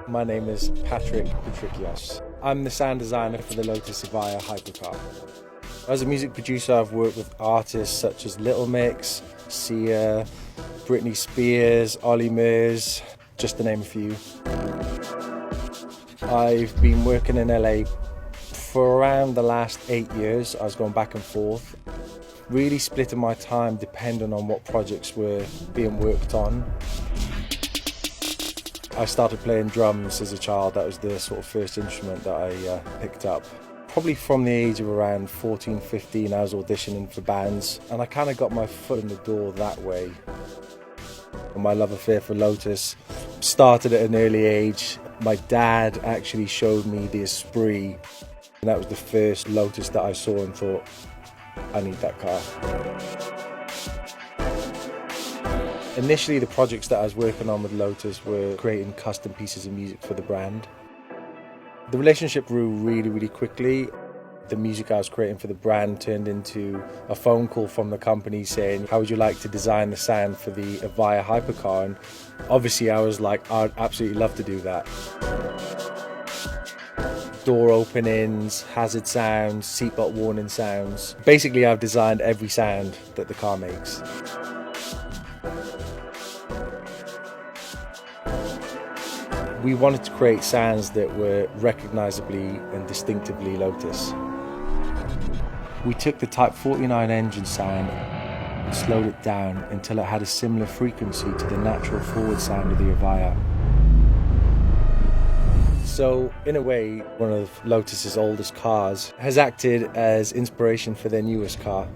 My name is Patrick Patrikios. I'm the sound designer for the Lotus Evija Hypercar. As a music producer, I've worked with artists such as Little Mix, Sia, Britney Spears, Ollie Murs, just to name a few. I've been working in LA for around the last 8 years. I was going back and forth, really splitting my time depending on what projects were being worked on. I started playing drums as a child. That was the sort of first instrument that I picked up. Probably from the age of around 14, 15, I was auditioning for bands, and I kind of got my foot in the door that way. My love affair for Lotus started at an early age. My dad actually showed me the Esprit, and that was the first Lotus that I saw and thought, I need that car. Initially, the projects that I was working on with Lotus were creating custom pieces of music for the brand. The relationship grew really, really quickly. The music I was creating for the brand turned into a phone call from the company saying, how would you like to design the sound for the Evija Hypercar? And obviously I was like, I'd absolutely love to do that. Door openings, hazard sounds, seatbelt warning sounds. Basically, I've designed every sound that the car makes. We wanted to create sounds that were recognisably and distinctively Lotus. We took the Type 49 engine sound and slowed it down until it had a similar frequency to the natural forward sound of the Evija. So, in a way, one of Lotus's oldest cars has acted as inspiration for their newest car.